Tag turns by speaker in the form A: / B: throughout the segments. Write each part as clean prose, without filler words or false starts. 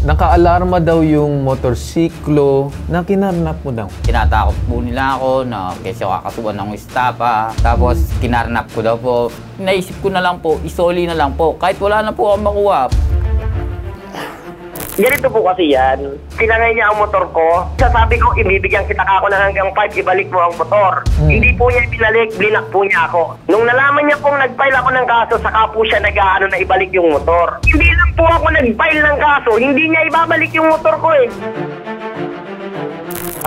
A: Nakaalarma daw yung motorsiklo na kinarnap mo daw.
B: Tinatakot po nila ako na kasi kakasuhan ng estapa. Tapos kinarnap ko daw po. Naisip ko na lang po, isoli na lang po. Kahit wala na po akong makuha.
C: Ganito po kasi yan. Pinangay niya ang motor ko. Sasabi ko, ibibigyan kita ako ng hanggang 5, ibalik mo ang motor. Hindi po niya binalik, blinak po niya ako. Nung nalaman niya pong nag-file ako ng kaso, saka po siya nag-aano na ibalik yung motor. Hindi lang po ako nag-file ng kaso, hindi niya ibabalik yung motor ko eh.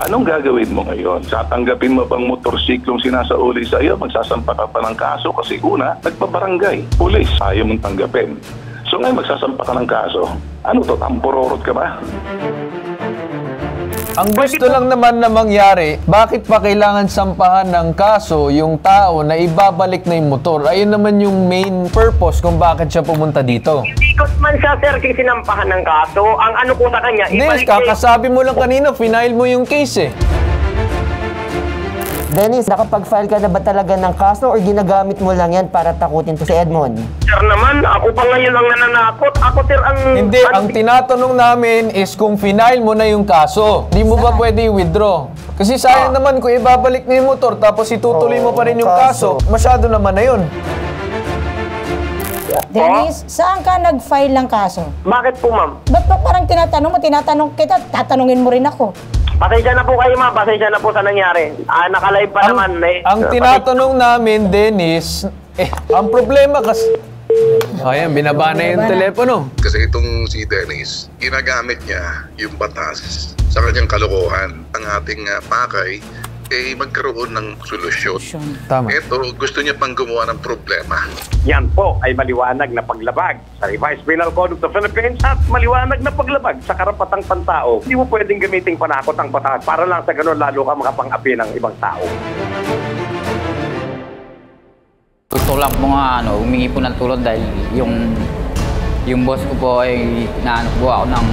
D: Anong gagawin mo ngayon? Tatanggapin mo bang motorsiklong sinasauli sa iyo? Magsasampa ka pa ng kaso kasi una, nagpabarangay, pulis, ayaw mong tanggapin. So ngayon magsasampa ka ng kaso. Ano to, tampororot ka ba?
A: Ang gusto lang naman na mangyari, bakit pa kailangan sampahan ng kaso yung tao na ibabalik na yung motor? Ayun naman yung main purpose kung bakit siya pumunta dito.
C: Hindi ko man siya, sir, sinampahan ng kaso. Ang ano ko sa kanya,
A: Hindi, kakasabi mo lang kanina, final mo yung case eh.
E: Dennis, nakapag-file ka na ba talaga ng kaso or ginagamit mo lang yan para takutin to si Edmond?
C: Sir naman, ako pa ngayon ang nananakot. Ako, sir, ang...
A: Hindi, ang tinatanong namin is kung final mo na yung kaso. Di mo ba pwede i-withdraw? Kasi sayang naman kung ibabalik na yung motor tapos itutuloy mo pa rin yung kaso, masyado naman na yun.
F: Dennis, saan ka nag-file ng kaso?
C: Bakit po, ma'am?
F: Ba't pa parang tinatanong mo, tinatanong kita, tatanungin mo rin ako.
C: Pasensya na po kayo, ma'am. Pasensya na po sa nangyari. Naka-live pa naman eh.
A: Ang tinatanong namin, Dennis, ang problema kasi... Ayan, binaba na yung telepono.
G: Kasi itong si Dennis, ginagamit niya yung batas sa kanyang kalokohan. Ang ating pakay ay magkaroon ng solusyon.
A: Tama.
G: Ito, gusto niya pang gumawa ng problema.
C: Yan po ay maliwanag na paglabag sa Revised Penal Code of the Philippines at maliwanag na paglabag sa karapatang pantao. Hindi mo pwedeng gamiting panakot ang batas para lang sa ganun lalo ka makapang-api ng ibang tao.
B: Gusto lang po nga humingi po ng tulong dahil yung boss ko po ay naano po ako ng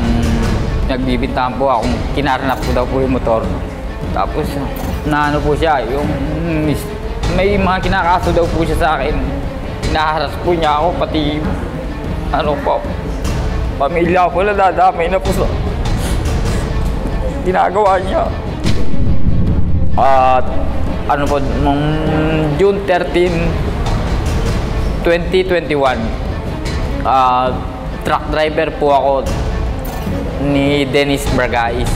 B: nagbibintahan po ako, kinarnap ko daw po yung motor. Tapos naano po siya, yung may mga kinakaso daw po siya sa akin. Naharas po niya ako, pati ano po, pamilya ko na dadamay na po sa ginagawa niya. At ano po, nung June 13, 2021, truck driver po ako ni Dennis Bragais.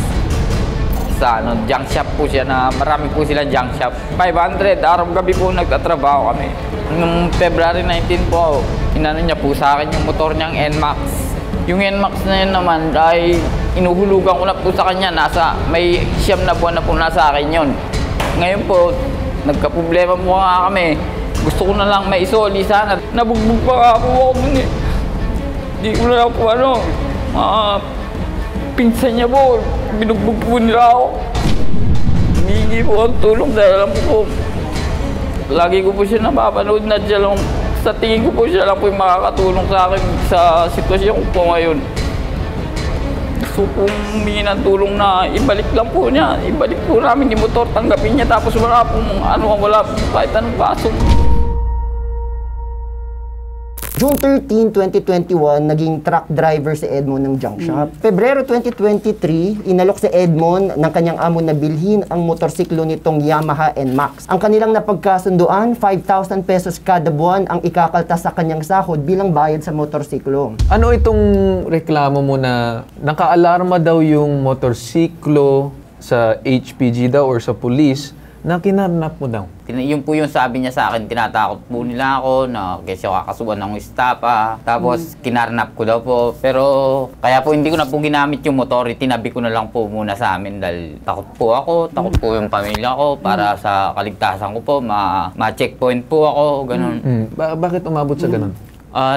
B: Sa junk shop po siya na marami po sila junk shop. 500, araw-gabi po nagtatrabaho kami. Noong February 19 po, inano niya po sa akin yung motor niyang NMAX. Yung NMAX na yun naman ay inuhulugan ko na po sa kanya. May 9 na buwan na po nasa akin yun. Ngayon po, nagka-problema po nga kami. Gusto ko na lang maisoli sana. Nabugbog pa nga po ako dun eh. Hindi ko na lang po pinsan niya po, binugbog po nila ako. Humingi po ang tulong dahil alam po, lagi ko po siya napapanood na siya lang, sa tingin ko po siya lang po yung makakatulong sa akin sa sitwasyon ko po ngayon. Gusto po humingi ng tulong na ibalik lang po niya, ibalik po namin yung motor, tanggapin niya tapos wala po wala po kahit anong kaso.
E: June 13, 2021, naging truck driver si Edmond ng junk shop. Pebrero 2023, inalok si Edmond ng kanyang amo na bilhin ang motorsiklo nitong Yamaha NMAX. Ang kanilang napagkasunduan, 5,000 pesos kada buwan ang ikakaltas sa kanyang sahod bilang bayad sa motorsiklo.
A: Ano itong reklamo mo na nakaalarma daw yung motorsiklo sa HPG daw or sa police na kinarnap mo daw?
B: Yun po yung sabi niya sa akin, tinatakot po nila ako na kasi kakasuhan ng estapa. Tapos kinarnap ko daw po. Pero kaya po hindi ko na po ginamit yung motor, tinabi ko na lang po muna sa amin dahil takot po ako, takot po yung pamilya ko para sa kaligtasan ko po, ma-checkpoint po ako, ganun.
A: Bakit umabot sa ganun?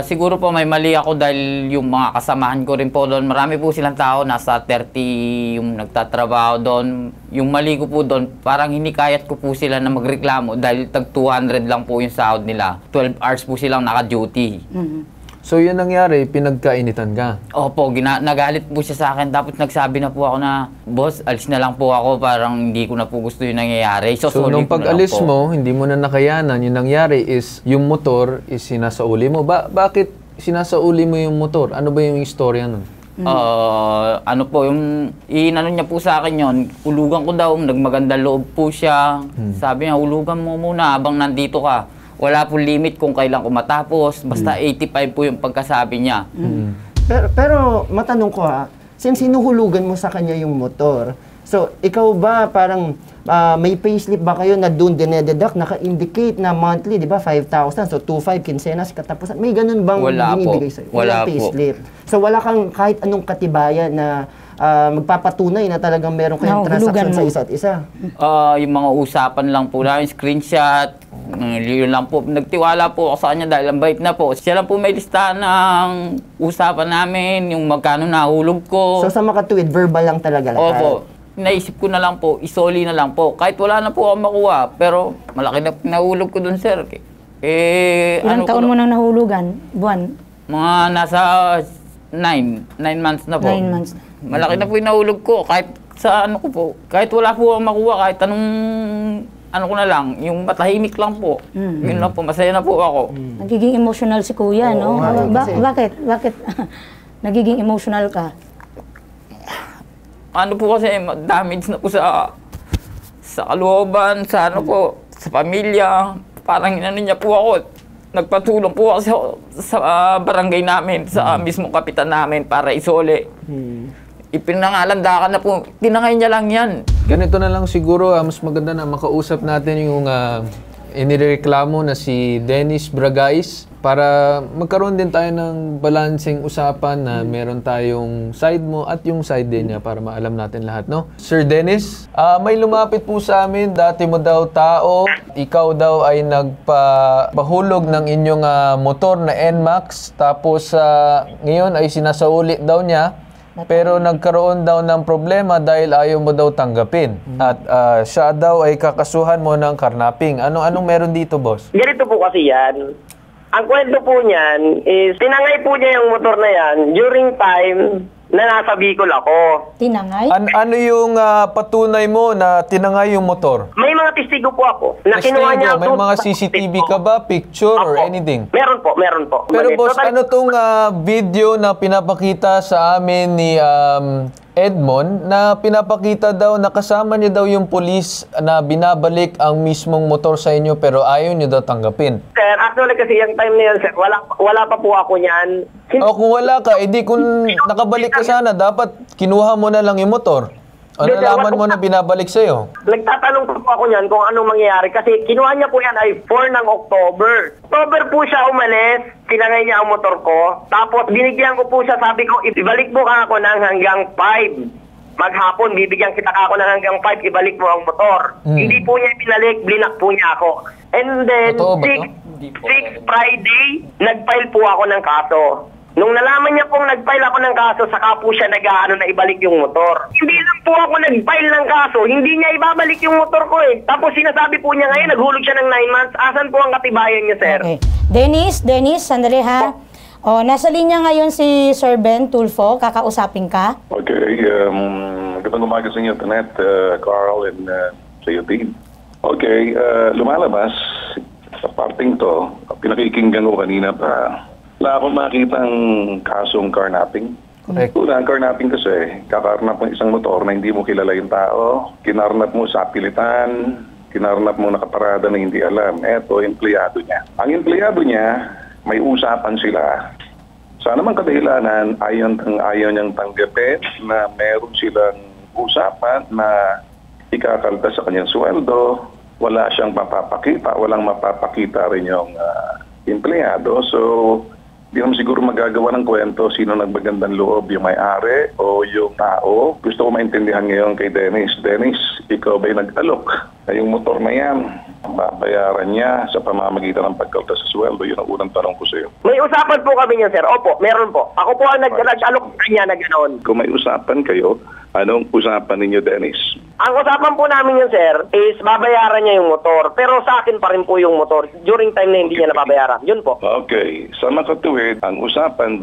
B: Siguro po may mali ako dahil yung mga kasamahan ko rin po doon, marami po silang tao, nasa 30 yung nagtatrabaho doon. Yung mali ko po doon, parang hinikayat ko po sila na magreklamo dahil tag 200 lang po yung sahod nila. 12 hours po silang naka-duty.
A: So yun nangyari, pinagkainitan ka?
B: Opo, nagalit po siya sa akin. Tapos nagsabi na po ako na, boss, alis na lang po ako. Parang hindi ko na po gusto yung nangyayari.
A: So nung pag-alis mo, hindi mo na nakayanan, yung nangyari is yung motor is sinasauli mo. Bakit sinasauli mo yung motor? Ano ba yung istorya nun?
B: Ano po, yung inano niya po sa akin yon, hulugan ko daw, nagmaganda loob po siya. Sabi niya, hulugan mo muna habang nandito ka. Wala po limit kung kailan ko matapos, basta 85 po yung pagkasabi niya.
E: Pero matanong ko since hinuhulugan mo sa kanya yung motor, so ikaw ba parang may payslip ba kayo na doon dinededuct, naka-indicate na monthly, di ba, 5,000, so 2,500, kinsenas, katapusan, may ganun bang binibigay sa'yo?
B: Wala po.
E: Payslip. So wala kang kahit anong katibayan na magpapatunay na talagang meron kayong transaction sa isa't isa?
B: Yung mga usapan lang po namin, screenshot, yun lang po. Nagtiwala po ako sa kanya dahil ang bait na po. Siya lang po may listahan ng usapan namin, yung magkano nahulog ko.
E: So sa makatuwid, verbal lang talaga lahat?
B: Opo. Naisip ko na lang po, isoli na lang po. Kahit wala na po ako makuha, pero malaki na nahulog ko dun, sir.
F: Ilang taon mo nang nahulugan? Buwan?
B: Mga nasa 9 months na po.
F: 9 months na.
B: Malaki na po yung nahulog ko. Kahit sa ano ko po, kahit wala po ako makuha, kahit anong ano ko na lang, yung matahimik lang po. Yun lang po, masaya na po ako.
F: Nagiging emotional si Kuya, no? Bakit? Bakit nagiging emotional ka?
B: Ano po kasi, damage na po sa kalooban, sa ano po, sa pamilya. Parang inano niya po ako. Nagpatulong po ako sa barangay namin, sa mismong kapitan namin para isole. Ipinangalandakan na po, tinangay niya lang yan.
A: Ganito na lang siguro, mas maganda na makausap natin yung inireklamo na si Dennis Bragais para magkaroon din tayo ng balancing usapan na meron tayong side mo at yung side din niya para maalam natin lahat, no? Sir Dennis, may lumapit po sa amin, dati mo daw tao, ikaw daw ay nagpahulog ng inyong motor na NMAX, tapos ngayon ay sinasauli daw niya, pero nagkaroon daw ng problema dahil ayaw mo daw tanggapin. At siya daw ay kakasuhan mo ng karnaping. Anong meron dito, boss?
C: Ganito po kasi yan. Ang kwento po niyan is, tinangay po niya yung motor na yan during time na nasa Bicol ako.
F: Tinangay?
A: Ano yung patunay mo na tinangay yung motor?
C: May mga testigo po ako na kinuha niya.
A: May mga CCTV ka ba? Picture or anything?
C: Meron po.
A: Pero boss, ano tong video na pinapakita sa amin ni Edmond na pinapakita daw, nakasama niya daw yung pulis na binabalik ang mismong motor sa inyo pero ayaw niyo daw tanggapin?
C: Sir, actually kasi yung time na yun, sir, wala pa po ako niyan.
A: O kung wala ka, edi kung nakabalik ka sana, dapat kinuha mo na lang yung motor. O nalaman mo na binabalik sa'yo?
C: Nagtatanong po ako niyan kung anong mangyayari kasi kinuha niya po yan ay 4 ng October. October po siya umalis, tinangay niya ang motor ko. Tapos binigyan ko po siya, sabi ko, ibalik mo ka ako ng hanggang 5. Maghapon, bibigyan kita ako ng hanggang 5, ibalik mo ang motor. Hindi po niya binalik, blinak po niya ako. And then, 6 Friday, nag-file po ako ng kaso. Nung nalaman niya pong nag-file ako ng kaso, saka po siya na ibalik yung motor. Hindi lang po ako nag-file ng kaso, hindi niya ibabalik yung motor ko eh. Tapos sinasabi po niya ngayon, naghulog siya ng 9 months. Asan po ang katibayan niya, sir?
F: Okay. Dennis, sandali ha. Nasa linya ngayon si Sir Ben Tulfo, kakausapin ka.
D: Okay, magandang umaga sa inyo, Tanet, Carl, and sa iyo team. Okay, lumalabas sa parting to, pinakikinggan ko kanina pa. Wala akong makitang kasong carnapping.
A: Correct.
D: Una, ang carnapping kasi, kakarnap mo isang motor na hindi mo kilala yung tao, kinarnap mo sa pilitan, kinarnap mo nakaparada na hindi alam. Eto, empleyado niya. Ang empleyado niya, may usapan sila. Sa namang kadahilanan, ayaw niyang tanggapin na meron silang usapan na ikakalta sa kanyang sweldo, wala siyang mapapakita, walang mapapakita rin yung empleyado. So, di naman siguro magagawa ng kwento sino nagbagandang loob, yung may-ari o yung tao. Gusto ko maintindihan ngayon kay Dennis. Dennis, ikaw ba'y nag-alok na yung motor na yan? Babayaran niya sa pamamagitan ng pagkalta sa sweldo? Yun ang unang tanong ko sa iyo.
C: May usapan po kami niya, sir. Opo, meron po. Ako po ang nag-alok kanya na gano'n.
D: Kung may usapan kayo, anong usapan ninyo, Dennis?
C: Ang usapan po namin yun, sir, is babayaran niya yung motor. Pero sa akin pa rin po yung motor during time na hindi niya nababayaran. Yun po.
D: Okay. Sa makatuwid, ang usapan,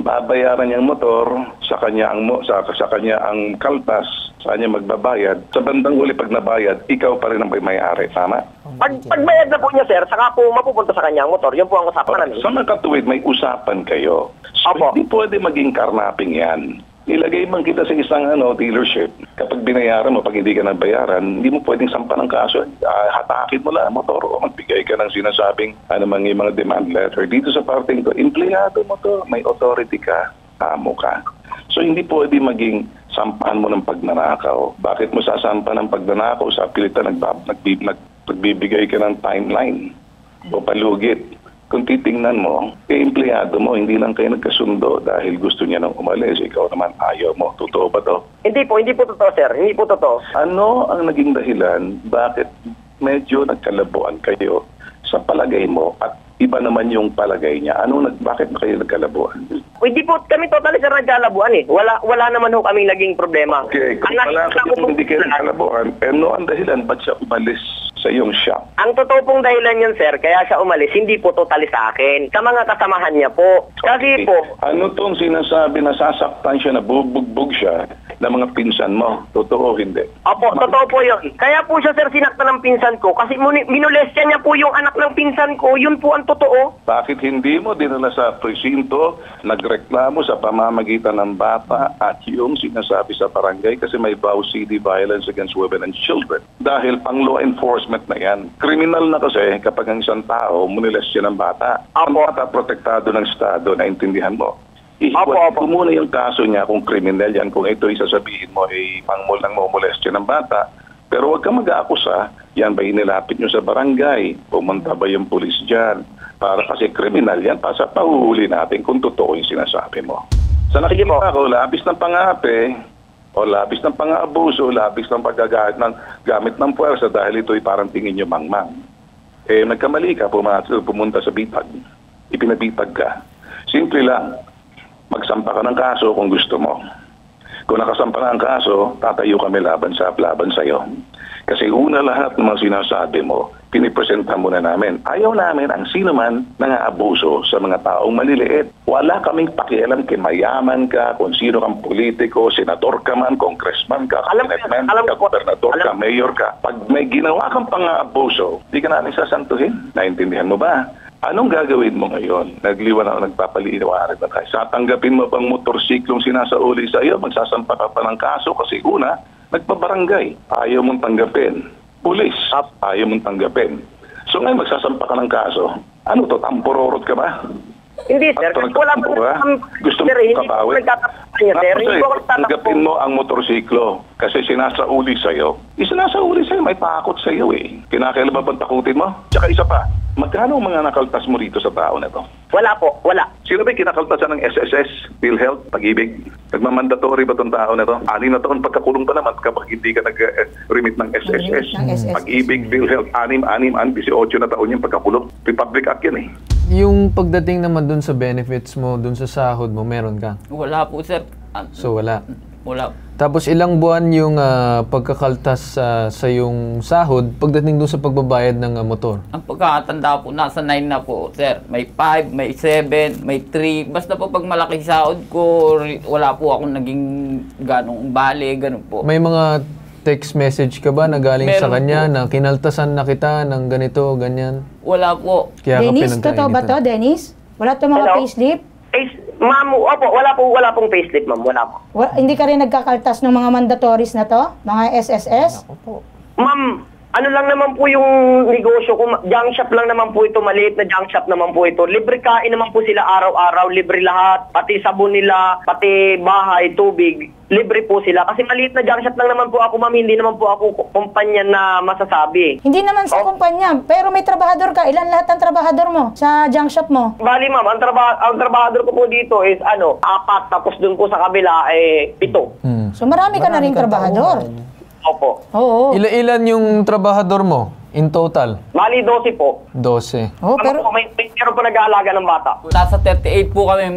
D: babayaran niya ang motor, sa kanya ang kaltas, saan niya magbabayad. Sa bandang huli, pag nabayad, ikaw pa rin ang may-ari. Tama?
C: Pagbayad na po niya, sir, saka po mapupunta sa kanya ang motor. Yun po ang usapan namin.
D: Sa makatuwid, may usapan kayo. So,
C: Opo.
D: hindi pwede maging karnaping yan. Ilagay man kita sa isang dealership. Kapag binayaran mo, pag hindi ka nabayaran, hindi mo pwedeng sampa ng kaso. Hatakin mo lang ang motor o magbigay ka ng sinasabing yung mga demand letter. Dito sa parting to, empleyado mo to, may authority ka, amo ka. So hindi pwede maging sampahan mo ng pagnanakaw. Bakit mo sasampa ng pagnanakaw sa pilitan nagbibigay ka ng timeline o palugit? Kung titingnan mo, empleyado mo, hindi lang kayo nagkasundo dahil gusto niya nang umalis. Ikaw naman ayaw mo. Totoo ba to?
C: Hindi po totoo, sir. Hindi po totoo.
D: Ano ang naging dahilan bakit medyo nagkalabuan kayo sa palagay mo at iba naman yung palagay niya? Bakit ba kayo nagkalabuan?
C: Hindi po kami totally, sir, nagkalabuan eh. Wala naman ho kaming naging problema.
D: Okay, kung wala kayong hindi kayo nagkalabuan, ano ang dahilan? Ba't siya umalis sa iyong shop?
C: Ang totoo pong dahilan yun, sir, kaya siya umalis, hindi po totally sa akin. Sa mga kasamahan niya po. Kasi po,
D: ano tong sinasabi na sasaktan siya, na bubugbog siya ng mga pinsan mo? Totoo hindi?
C: opo, totoo po yun. Kaya po siya, sir, sinaktan ng pinsan ko. Kasi minolestya niya po yung anak ng pinsan ko. Yun po ang totoo.
D: Bakit hindi mo dinala sa presinto, nagreklamo sa pamamagitan ng bata at yung sinasabi sa barangay kasi may BAU-CD, Violence Against Women and Children? Dahil pang law enforcement na yan. Kriminal na kasi kapag ang isang tao munilestya ng bata. Ang bata protektado ng Estado, naintindihan mo? Ihiwalay ko muna yung kaso niya kung kriminal yan, kung ito isasabihin mo ay pangmul ng molestya ng bata. Pero huwag ka mag-aakusa, yan ba inilapit nyo sa barangay? Pumunta ba yung pulis dyan? Para kasi kriminal yan, pahuhuli natin kung totoo yung sinasabi mo. Sa nakikita ko, labis ng pangapi, o labis ng pang-aabuso, labis ng paggagamit ng puwersa dahil ito'y parang tingin nyo mangmang. Nagkamali ka, pumunta sa bitag. Ipinabitag ka. Simple lang, magsampa ka ng kaso kung gusto mo. Kung nakasampa na ang kaso, tatayo kami laban sa'yo. Kasi una lahat ng mga sinasabi mo, pinipresenta muna namin. Ayaw namin ang sino man nang-aabuso sa mga taong maliliit. Wala kaming pakialam kung mayaman ka, kung sino kang politiko, senador ka man, congressman ka, kabinetman ka, gobernador ka, mayor ka. Pag may ginawa kang pang-aabuso, di ka namin sasantuhin. Naintindihan mo ba? Anong gagawin mo ngayon? Nagliwan ako, nagpapaliwanag na tayo. Satanggapin mo bang motorsiklong sinasauli sa iyo? Magsasampa ka pa ng kaso kasi una, nagpabarangay. Ayaw mong tanggapin. Pulis, ayaw mong tanggapin. So ngayon, magsasampa ka ng kaso. Ano to? Tampurorot ka ba?
C: Hindi, sir. Wala po
D: gusto mo kapawin? Tanggapin mo ang motorsiklo kasi sinasauli sa'yo. Sinasauli sa'yo, may takot sa'yo eh. Kinakailan ba takutin mo? Tsaka isa pa, magkano ang mga nakaltas mo rito sa tao na to?
C: Wala po, wala.
D: Sino ba kinakaltasan ng SSS, PhilHealth, Pag-ibig? Nagmamandatory ba itong tao na to? 6 na taon pagkakulong pa naman kapag hindi ka nag-remit ng SSS. Pag-ibig, PhilHealth, 18 na taon yung pagkakulong. Republic Act yan eh.
A: Yung pagdating naman dun sa benefits mo, dun sa sahod mo, meron ka?
B: Wala po, sir.
A: So wala?
B: Wala.
A: Tapos ilang buwan yung pagkakaltas sa yung sahod pagdating dun sa pagbabayad ng motor?
B: Ang pagkakatanda po, nasa 9 na po, sir. May 5, may 7, may 3. Basta po pag malaki sahod ko, wala po akong naging ganong bale, ganun po.
A: May mga text message ka ba na galing sa kanya na kinaltasan na kita ng ganito, ganyan?
B: Wala po.
A: Kaya
F: Dennis, totoo ba to, Dennis? Wala to mga payslip?
C: Ma'am, opo, wala pong payslip, ma'am. Wala po.
F: Hindi ka rin nagkakaltas ng mga mandatories na to? Mga SSS?
C: Ma'am, ano lang naman po yung negosyo ko, junk shop lang naman po ito, maliit na junk shop naman po ito. Libre kain naman po sila araw-araw, libre lahat, pati sabon nila, pati bahay, tubig, libre po sila. Kasi maliit na junk shop lang naman po ako, ma'am, hindi naman po ako kumpanya na masasabi.
F: Hindi naman sa kumpanya, pero may trabahador ka. Ilan lahat ang trabahador mo sa junk shop mo?
C: Bali, ma'am, ang trabahador ko po dito is 4, tapos dun po sa kabila 7.
F: So marami ka na rin trabahador.
C: Opo.
F: Oo.
A: Ilan yung trabahador mo in total?
C: Bali, 12 po.
A: 12.
F: Oh, pero
C: May meron po nag-aalaga ng bata.
B: Nasa 38 po kami,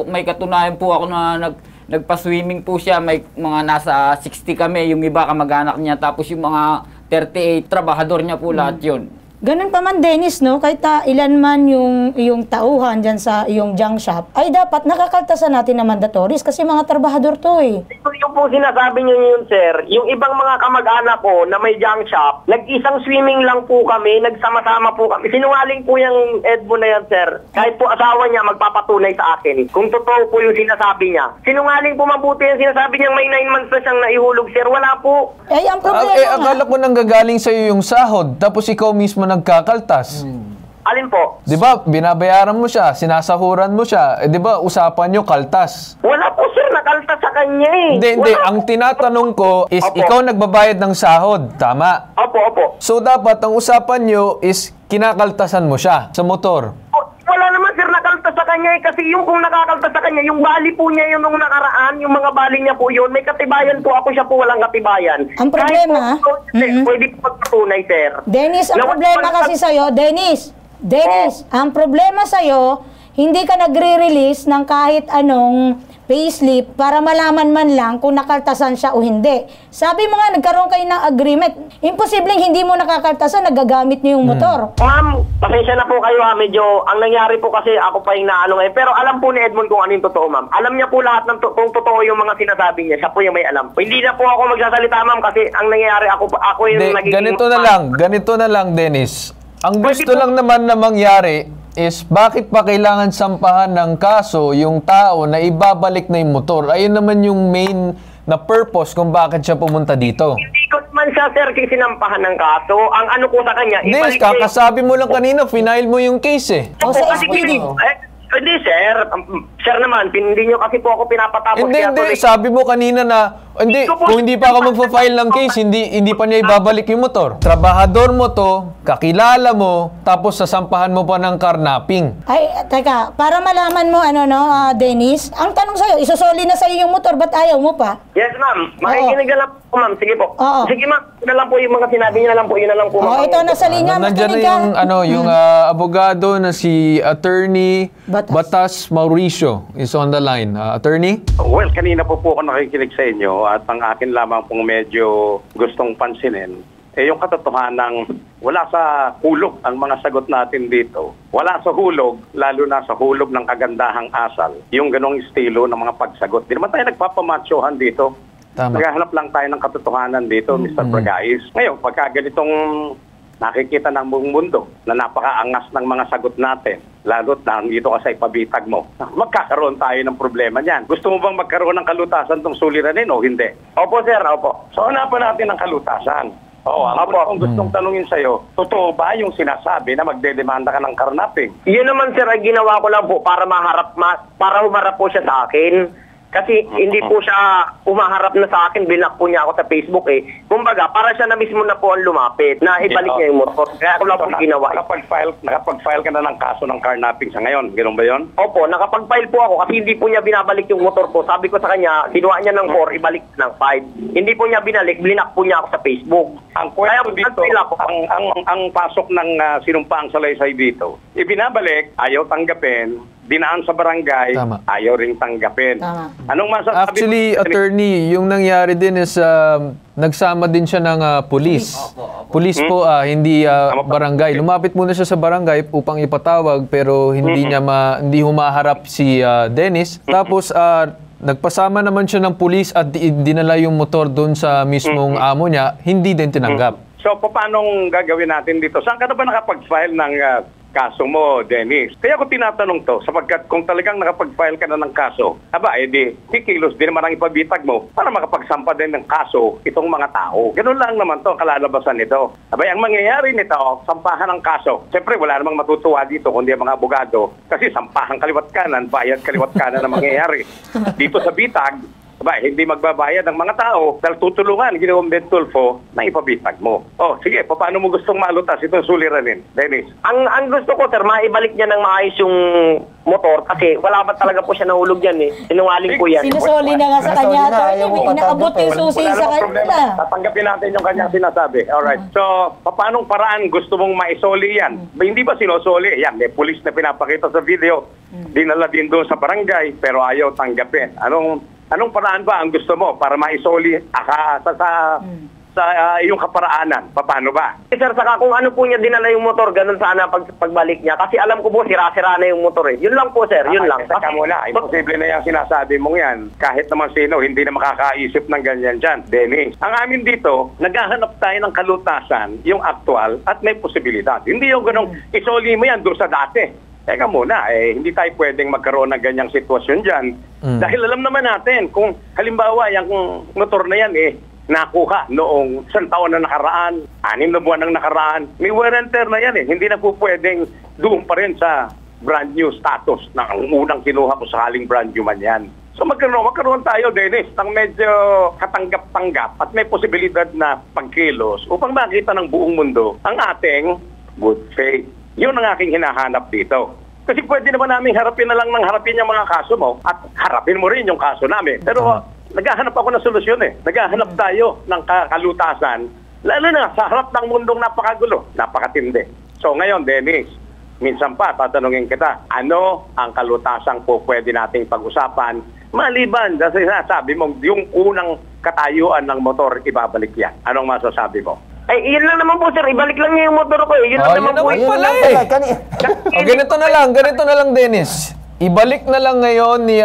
B: may katunayan po ako na nagpa-swimming po siya, may mga nasa 60 kami, yung iba kamag-anak niya, tapos yung mga 38 trabahador niya po lahat yun.
F: Ganun pa man, Dennis, no? Kahit ilan man yung tauhan dyan sa iyong junk shop, ay dapat nakakaltasan natin na mandatories kasi mga trabahador to eh.
C: Yung po sinasabi niyo yun, sir, yung ibang mga kamag-anak ko na may junk shop, nag-isang swimming lang po kami, nagsama-sama po kami. Sinungaling po yung Edmond na yan, sir. Kahit po asawa niya magpapatunay sa akin kung totoo po yung sinasabi niya. Sinungaling po mabuti yung sinasabi niya may 9 months na siyang naihulog, sir. Wala po.
F: Eh, ang problema
A: akala ko nanggagaling sa'yo yung sahod, tapos ikaw mismo nagkakaltas.
C: Alin po?
A: Di ba, binabayaran mo siya, sinasahuran mo siya, di ba, usapan nyo kaltas.
C: Wala po, sir. Nakaltas sa kanya eh.
A: Hindi.
C: Wala
A: Ang
C: po.
A: tinatanong ko is,
C: Opo.
A: ikaw nagbabayad ng sahod, tama?
C: Opo.
A: So, dapat ang usapan nyo is, kinakaltasan mo siya sa motor.
C: Wala naman, sir, nakaltas sa kanya eh. Kasi yung kung nakakaltas sa kanya, yung bali po niya yung nung nakaraan, yung mga bali niya po yun, may katibayan po ako, siya po walang katibayan.
F: Ang problema,
C: Kahit po, pwede po magpatunay, sir.
F: Dennis, ang problema kasi sa'yo, Dennis, ang problema sa'yo, hindi ka nagre-release ng kahit anong payslip para malaman man lang kung nakaltasan siya o hindi. Sabi mo nga, nagkaroon kayo ng agreement. Imposibleng hindi mo nakakaltasan, nagagamit niyo yung motor.
C: Ma'am, pasensya na po kayo ha. Medyo, ang nangyari po kasi ako pa yung naano ngayon. Pero alam po ni Edmond kung ano yung totoo, ma'am. Alam niya po lahat ng kung totoo yung mga sinasabi niya. Siya po yung may alam. Hindi na po ako magsasalita, ma'am, kasi ang nangyari, ako yung nagiging...
A: Ganito na lang, Dennis. Ang gusto lang naman na mangyari is bakit pa kailangan sampahan ng kaso yung tao na ibabalik na yung motor? Ayun naman yung main na purpose kung bakit siya pumunta dito.
C: Hindi ko man siya, sir, sinampahan ng kaso. Ang ano ko sa kanya,
A: Des, kakasabi mo lang kanina, final mo yung case eh.
F: O sa
C: Kasi
F: SPD.
C: Hindi, sir. Sir naman, hindi nyo kasi po ako pinapatapos.
A: Hindi. Sabi mo kanina na, kung hindi pa ako magpa-file ng case, hindi pa niya ibabalik yung motor. Trabahador mo to, kakilala mo, tapos sasampahan mo pa ng carnapping.
F: Ay, teka, para malaman mo, Dennis, ang tanong sa'yo, isusoli na sa'yo yung motor, ba't ayaw mo pa?
C: Yes, ma'am. Makikinig na lang po, ma'am. Sige po.
F: Oo.
C: Sige, ma'am. Yun na lang po yung mga sinabi niyo na lang po. Yun na lang po.
F: O, ito, nasa linya,
A: Nandiyan na
F: makinig ka.
A: yung abogado na si Attorney Batas Mauricio is on the line. Attorney?
H: Well, kanina po ako nakikinig sa inyo at ang akin lamang pong medyo gustong pansinin yung katotohanan ng wala sa hulog ang mga sagot natin dito. Wala sa hulog, lalo na sa hulog ng kagandahang asal, yung ganong estilo ng mga pagsagot. Di naman tayo nagpapamachohan dito.
A: Tama.
H: Naghahanap lang tayo ng katotohanan dito, Mr. Bragais. Ngayon, pagka ganitong nakikita ng buong mundo na napakaangas ng mga sagot natin, lalo't na dito ka sa ipabitag mo, magkakaroon tayo ng problema niyan. Gusto mo bang magkaroon ng kalutasan tong suliranin o hindi?
C: Opo, sir. Opo.
H: So, hanapan natin ang kalutasan. Oo, ang gustong tanungin sa'yo, totoo ba yung sinasabi na magdedemanda ka ng carnapping?
C: Yun naman, sir, ay ginawa ko lang po para para humarap po siya sa akin. Kasi hindi po siya umaharap na sa akin, blinak po niya ako sa Facebook eh. Kumbaga, para siya na mismo na po ang lumapit, na ibalik niya yung motor. Kaya ako lang po ginawa.
H: Nakapag-file ka na ng kaso ng carnapping sa ngayon, ganoon ba yun?
C: Opo, nakapag-file po ako kasi hindi po niya binabalik yung motor ko. Sabi ko sa kanya, kinuha niya ng 4, ibalik ng 5. Hindi po niya binalik, blinak po niya ako sa Facebook.
H: Ang kwento dito, ang pasok ng sinumpaang salaysay dito, ibinabalik, ayaw tanggapin, dinaan sa barangay,
A: Tama.
H: ayaw ring tanggapin.
F: Tama.
H: Anong masasabi?
A: Actually, attorney, yung nangyari din is nagsama din siya ng pulis. Pulis po, hindi barangay. Lumapit muna siya sa barangay upang ipatawag pero hindi niya hindi humaharap si Dennis. Tapos nagpasama naman siya ng pulis at dinala yung motor doon sa mismong amo niya, hindi din tinanggap.
H: So, paano gagawin natin dito? Saan ka na ba nakapag-file ng kaso mo, Dennis? Kaya ako tinatanong to, sapagkat kung talagang nakapag-file ka na ng kaso, kikilos din naman ang ipabitag mo para makapagsampa din ng kaso itong mga tao. Ganun lang naman to, kalalabasan nito. Ang mangyayari nito, sampahan ng kaso. Siyempre, wala namang matutuwa dito kundi ang mga abogado kasi sampahan kaliwat kanan, bayad kaliwat kanan ang mangyayari. Dito sa bitag, hindi magbabayad ng mga tao dahil tutulungan ginawang Ben Tulfo na ipabitag mo. Sige, paano mo gustong malutas itong suliranin, Dennis?
C: Ang gusto ko, sir, maibalik niya ng maayos yung motor kasi wala ba talaga po siya nahulog yan eh. Sinungaling po yan.
F: Sinusoli na nga sa kanya, attorney. Inaabot yung susi sa kanya.
H: Tatanggapin natin yung kanyang sinasabi. Alright. So, paanong paraan gusto mong maisoli yan? Hindi ba sinosoli? Yan, may pulis na pinapakita sa video. Dinala din doon sa barangay pero ayaw tanggapin. Anong paraan ba ang gusto mo para maisoli sa iyong kaparaanan. Paano ba?
C: Sir, saka kung ano po niya dinala yung motor, ganun sana pagbalik niya. Kasi alam ko po, sira-sira na yung motor eh. Yun lang po, sir. Yun lang.
H: Saka muna, imposible na yung sinasabi mong yan. Kahit naman sino, hindi na makakaisip ng ganyan dyan. Dennis, ang amin dito, naghahanap tayo ng kalutasan, yung actual, at may posibilidad. Hindi yung ganong isoli mo yan doon sa dati. Teka muna, hindi tayo pwedeng magkaroon ng ganyang sitwasyon dyan. Dahil alam naman natin, kung halimbawa yung motor na yan nakuha noong 1 taon na nakaraan, 6 na buwan na nakaraan, may wear and tear na yan Hindi na po pwedeng doon pa rin sa brand new status na ang unang kinuha ko sakaling brand new man yan. So magkaroon tayo, Dennis, ng medyo katanggap-tanggap at may posibilidad na pagkilos upang makita ng buong mundo ang ating good faith. Yun ang aking hinahanap dito. Kasi pwede naman namin harapin yung mga kaso mo at harapin mo rin yung kaso namin. Pero naghahanap ako ng solusyon Naghahanap tayo ng kalutasan, lalo na sa harap ng mundong napakagulo, napakatindi. So ngayon, Dennis, minsan pa tatanungin kita, ano ang kalutasang po pwede nating pag-usapan maliban kasi sabi mo, yung unang katayuan ng motor, ibabalik yan. Anong masasabi mo?
C: Yun lang naman po, sir. Ibalik lang niya yung motor ko Yun lang naman po.
A: Ganito na lang, Dennis. Ibalik na lang ngayon ni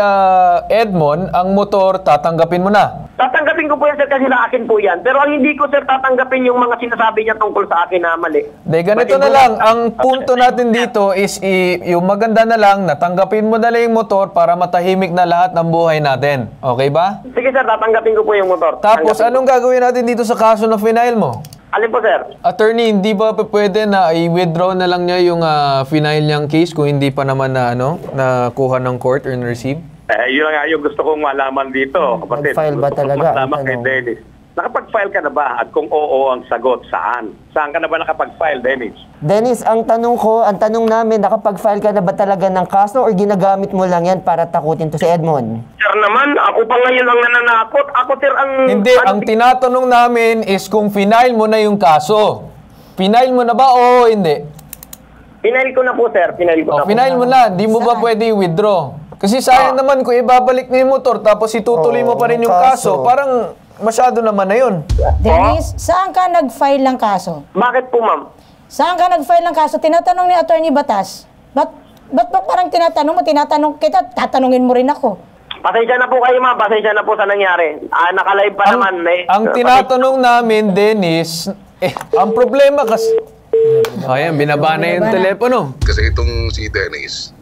A: Edmond ang motor, tatanggapin mo na.
C: Tatanggapin ko po yan, sir, kasi na akin po yan. Pero ang hindi ko, sir, tatanggapin yung mga sinasabi niya tungkol sa akin na mali.
A: Ganito na lang. Ang punto natin dito is yung maganda na lang, natanggapin mo na lang yung motor para matahimik na lahat ng buhay natin. Okay ba?
C: Sige, sir, tatanggapin ko po yung motor.
A: Tapos, anong gagawin natin dito sa kaso na final mo?
C: Alin po, sir?
A: Attorney, hindi ba pwede na i-withdraw na lang niya yung final niyang case kung hindi pa naman nakuha ng court or na-receive?
H: Yun nga yung gusto kong malaman dito, kapatid.
E: Nag-file ba talaga?
H: Malaman kay Dennis. Nakapag-file ka na ba? At kung oo ang sagot, saan? Saan ka na ba nakapag-file, Dennis?
E: Dennis, ang tanong namin, nakapag-file ka na ba talaga ng kaso or ginagamit mo lang yan para takutin to si Edmond?
C: Sir naman, ako pa ngayon ang nananakot. Ako, sir, ang...
A: Hindi, ang tinatanong namin is kung final mo na yung kaso. Final mo na ba o hindi?
C: Final ko na po, sir. Final ko na po.
A: Final mo na. Di mo ba pwede i-withdraw? Kasi sayang naman kung ibabalik na yung motor tapos itutuloy mo pa rin yung kaso. Parang masyado naman na yun.
F: Dennis, saan ka nag-file ng kaso?
C: Bakit po, ma'am?
F: Saan ka nag-file ng kaso? Tinatanong ni Attorney Batas. Ba't parang tinatanong mo? Tinatanong kita, tatanungin mo rin ako.
C: Pasensya na po kayo, ma'am. Pasensya na po sa nangyari. Naka-live pa naman.
A: Ang tinatanong namin, Dennis, ang problema kasi... Ayan, binaba na yung telepono.
G: Kasi itong si Dennis,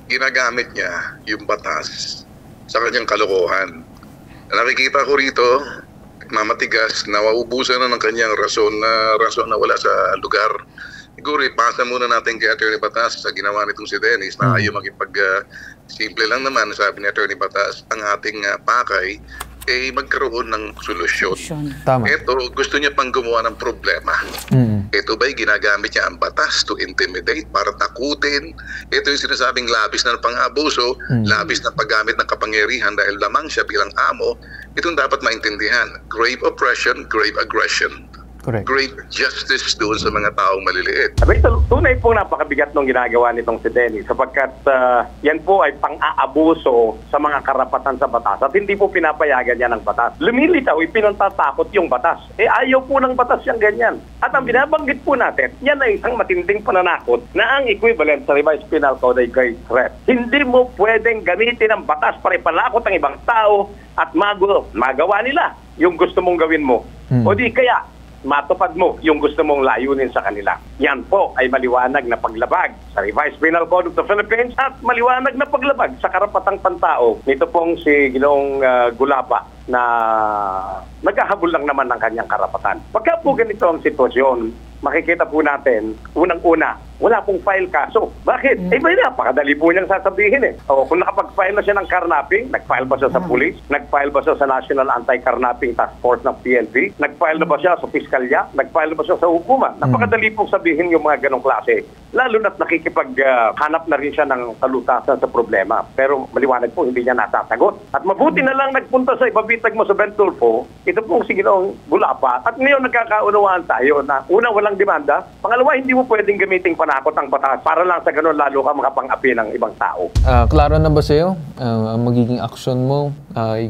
G: ginagamit niya yung batas sa kanyang kalokohan. Nakikita ko rito, mamatigas, nawaubusan na ng kanyang rason na wala sa lugar. Siguro, ipasa muna natin kay Attorney Batas sa ginawa nitong si Dennis na ayaw simple lang naman, sabi ni Attorney Batas, ang ating pakay magkaroon ng solusyon.
A: Tama.
G: Ito, gusto niya pang gumawa ng problema. Ito ba'y ginagamit niya ang batas to intimidate, para takutin? Ito yung sinasabing labis na pang-abuso, labis na paggamit ng kapangyarihan dahil lamang siya bilang amo. Itong dapat maintindihan. Grave oppression, grave aggression.
A: Correct.
G: Grave justice doon sa mga taong maliliit.
H: Sabi, tunay pong napakabigat nung ginagawa nitong si Dennis sapagkat yan po ay pang-aabuso sa mga karapatan sa batas at hindi po pinapayagan yan ng batas. Lumilitaw, ipinantatakot yung batas. Ayaw po ng batas yung ganyan. At ang binabanggit po natin, yan ay isang matinding pananakot na ang equivalent sa Revised Penal Code ay great threat. Hindi mo pwedeng gamitin ang batas para ipanakot ang ibang tao at magawa nila yung gusto mong gawin mo. O di kaya, matupad mo yung gusto mong layunin sa kanila. Yan po ay maliwanag na paglabag sa Revised Penal Code of the Philippines at maliwanag na paglabag sa karapatang pantao. Nito pong si Ginoong Gulapa na naghahabol lang naman ng kanyang karapatan. Pagka po ganito ang sitwasyon, makikita po natin, unang-una, wala pong file kaso. Bakit? Napakadali po niyang sasabihin kung nakapag-file na siya ng carnapping, nag-file ba siya sa police? Nag-file ba siya sa National Anti-Carnapping Task Force ng PNP? Nag-file na ba siya sa piskalya? Nag-file na ba siya sa hukuman? Napakadali pong sabihin yung mga ganong klase. Lalo na't nakikipaghanap na rin siya ng kalutasan sa problema. Pero maliwanag po, hindi niya nasasagot. At mabuti na lang nagpunta sa ibabitag mo sa Bentulfo, ito pong si Ginoong Gulapa. At ngayon nagkakaunawaan tayo na una, walang demanda. Pangalawa, hindi mo pwedeng gamiting panakot ang batas para lang sa ganun lalo ka makapang-api ng ibang tao.
A: Klaro na ba sa'yo ang magiging action mo?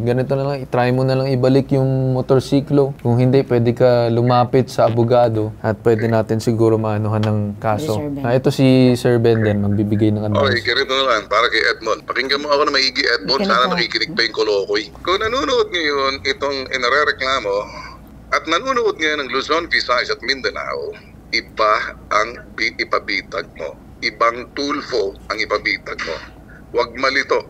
A: Ganito na lang, try mo na lang ibalik yung motorsiklo. Kung hindi, pwede ka lumapit sa abogado at pwede natin siguro maanuhan ng kaso. Ito si Sir Ben din, magbibigay ng advice.
G: Okay, ganito na lang, para kay Edmond. Pakinggan mo ako na maigi, Edmond. Sana nakikinig pa yung kolokoy. Kung nanonood ngayon itong inarereklamo at nanonood ngayon ng Luzon, Visayas at Mindanao, iba ang ipabitag mo. Ibang tulfo ang ipabitag mo. Huwag malito.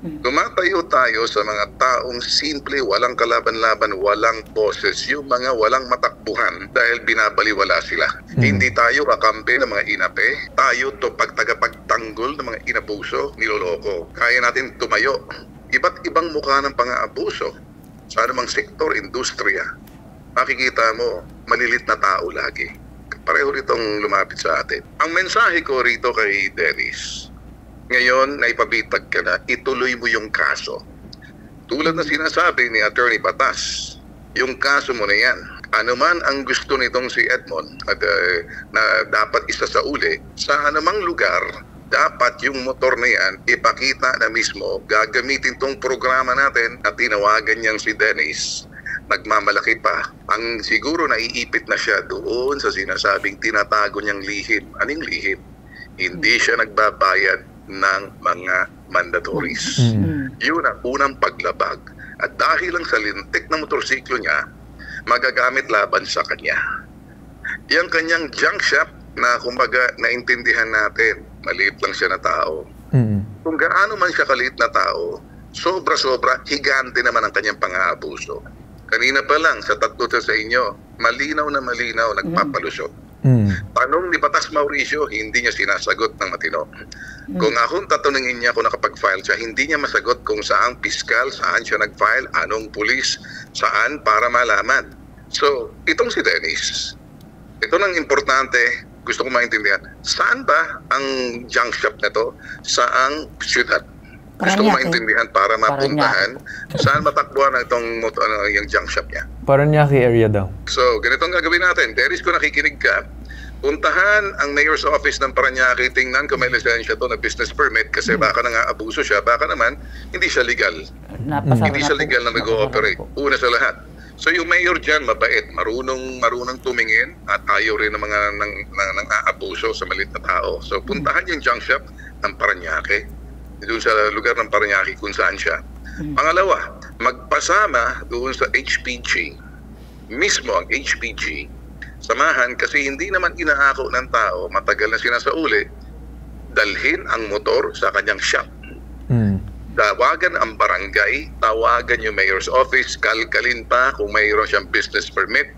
G: Tumatayo tayo sa mga taong simple, walang kalaban-laban, walang boses, yung mga walang matakbuhan dahil binabaliwala sila. Hindi tayo kakampi ng mga inape, tayo to pagtagapagtanggol ng mga inabuso, niloloko. Kaya natin tumayo. Iba't ibang mukha ng pang-aabuso sa anumang sektor, industriya. Makikita mo, malilit na tao lagi. Pareho ritong lumapit sa atin. Ang mensahe ko rito kay Dennis, ngayon na ipabitag ka na, ituloy mo yung kaso. Tulad na sinasabi ni Attorney Batas, yung kaso mo na yan. Ano man ang gusto nitong si Edmond at na dapat isa sa uli, sa anumang lugar, dapat yung motor na yan ipakita na mismo, gagamitin tong programa natin at tinawagan niyang si Dennis. Nagmamalaki pa. Ang siguro naiipit na siya doon sa sinasabing tinatago niyang lihim. Anong lihim? Hindi siya nagbabayad ng mga mandatories. Yun ang unang paglabag. At dahil lang sa lintik na motorsiklo niya, magagamit laban sa kanya. Yung kanyang junk shop na kumbaga naintindihan natin, maliit lang siya na tao. Kung gaano man siya kaliit na tao, sobra-sobra, higante naman ang kanyang pang-aabuso. Kanina pa lang, sa tatlo sa inyo, malinaw na malinaw, nagpapalusot. Tanong ni Batas Mauricio, hindi niya sinasagot ng matino. Kung akong tatanungin niya kung nakapag-file siya, hindi niya masagot kung saang piskal, saan siya nag-file, anong pulis, saan para malaman. So, itong si Dennis, ito nang importante, gusto ko maintindihan, saan ba ang junk shop na to? Saang syudad? Gusto ko maintindihan para mapuntahan saan matakbuhan itong yung junk shop niya.
A: Paranaque area daw.
G: So, ganito ang gagawin natin. Dennis, kung nakikinig ka, puntahan ang mayor's office ng Paranaque, tingnan kung may lisensya to na business permit kasi baka nang-aabuso siya, baka naman hindi siya legal. Hindi siya legal na nag-ooperate. Una sa lahat. So yung mayor dyan, mabait, marunong tumingin at ayaw rin ng mga nang-aabuso sa maliit na tao. So puntahan yung junk shop ng Paranaque, doon sa lugar ng Paranaque kung saan siya. Pangalawa, magpasama doon sa HPG, mismo ang HPG, samahan kasi hindi naman inaako ng tao, matagal na sinasauli, dalhin ang motor sa kanyang shop. Tawagan ang barangay, tawagan yung mayor's office, kalkalin pa kung mayroon siyang business permit.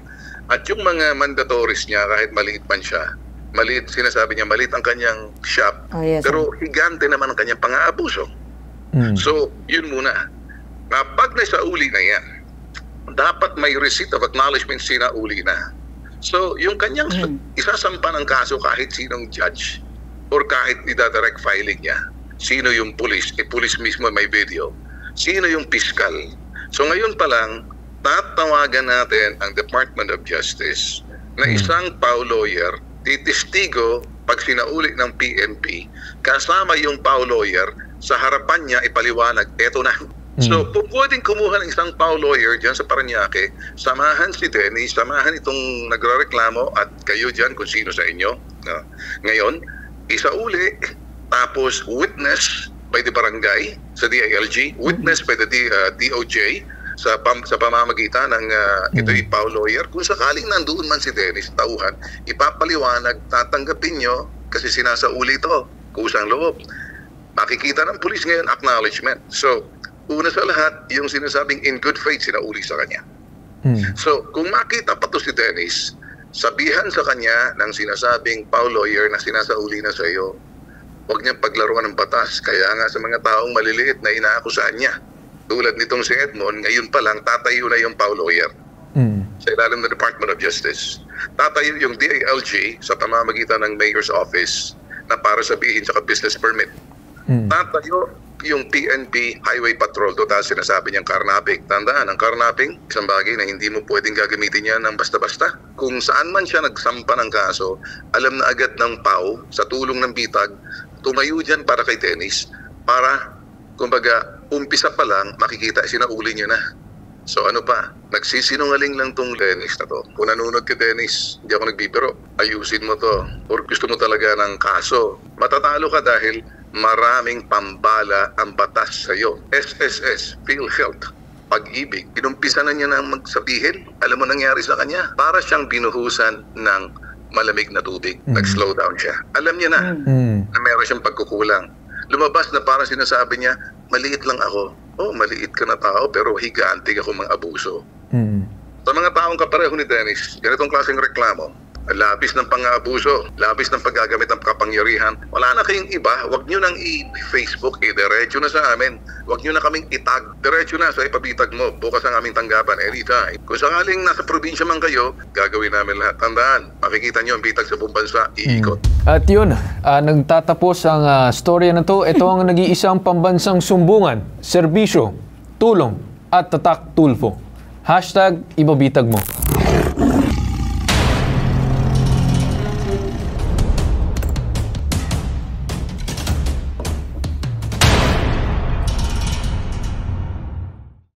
G: At yung mga mandatories niya, kahit maliit man siya, maliit, sinasabi niya, maliit ang kanyang shop, pero higante naman ang kanyang pang-aabuso. So, yun muna. Kapag naisauli na yan, dapat may receipt of acknowledgement sinauli na. So, yung kanyang isasampa ng kaso kahit sinong judge or kahit ida-direct filing niya. Sino yung police? Police mismo may video. Sino yung piskal? So, ngayon pa lang, tatawagan natin ang Department of Justice na isang PAW lawyer, titistigo pag sinauli ng PNP, kasama yung PAW lawyer, sa harapan niya ipaliwanag, eto na. So, pwedeng kumuha ng isang PAW lawyer dyan sa Paranaque, samahan si Dennis, samahan itong nagrareklamo at kayo dyan kung sino sa inyo. Ngayon, isauli, tapos witness by the barangay sa DILG, witness by the DOJ sa pamamagitan ng ito'y PAW lawyer. Kung sakaling nandoon man si Dennis, tauhan, ipapaliwanag, tatanggapin nyo kasi sinasauli ito, kusang loob. Makikita ng pulis ngayon, acknowledgement. So, una sa lahat, yung sinasabing in good faith, sinauli sa kanya. So, kung makita pa to si Dennis, sabihan sa kanya ng sinasabing PAW lawyer na sinasauli na sa iyo, huwag niyang paglaruan ng batas. Kaya nga sa mga taong maliliit na inaakusahan niya, tulad nitong si Edmond, ngayon pa lang tatayo na yung PAW lawyer sa ilalim ng Department of Justice. Tatayo yung DILG sa pamamagitan ng mayor's office na para sabihin sa business permit. Tatayo yung PNP Highway Patrol, total sinasabi niyang carnapping. Tandaan, ang carnapping, isang bagay na hindi mo pwedeng gagamitin yan ng basta-basta. Kung saan man siya nagsampa ng kaso, alam na agad ng PAO sa tulong ng bitag, tumayo dyan para kay Dennis, para, kumbaga, umpisa pa lang, makikita, sinauli niyo na. So ano pa, nagsisinungaling lang tong Dennis na to. Kung nanonood ka, Dennis, hindi ako nagbibiro. Ayusin mo to. Or gusto mo talaga ng kaso. Matatalo ka dahil maraming pambala ang batas sa'yo. SSS, PhilHealth, Pag-ibig. Inumpisa na niya nang magsabihin. Alam mo nangyari sa kanya? Para siyang binuhusan ng malamig na tubig. Nag-slow down siya. Alam niya na na meron siyang pagkukulang. Lumabas na parang sinasabi niya, maliit lang ako. Oh, maliit ka na tao pero higanti ako mga abuso. Sa mga taong kapareho ni Dennis, ganitong klaseng reklamo, labis ng pang-aabuso, labis ng paggagamit ng kapangyarihan, wala na kayong iba, wag nyo nang i-Facebook, diretso na sa amin. Wag nyo na kaming itag, diretso na sa ipabitag mo, bukas ang aming tanggapan, anytime. Kung sakaling nasa probinsya man kayo, gagawin namin lahat. Tandaan, makikita nyo ang bitag sa buong bansa, iikot.
A: At yun, nagtatapos ang storya na to. Ito ang nag-iisang pambansang sumbungan, serbisyo, tulong at tatak tulfo. #ibabitag mo.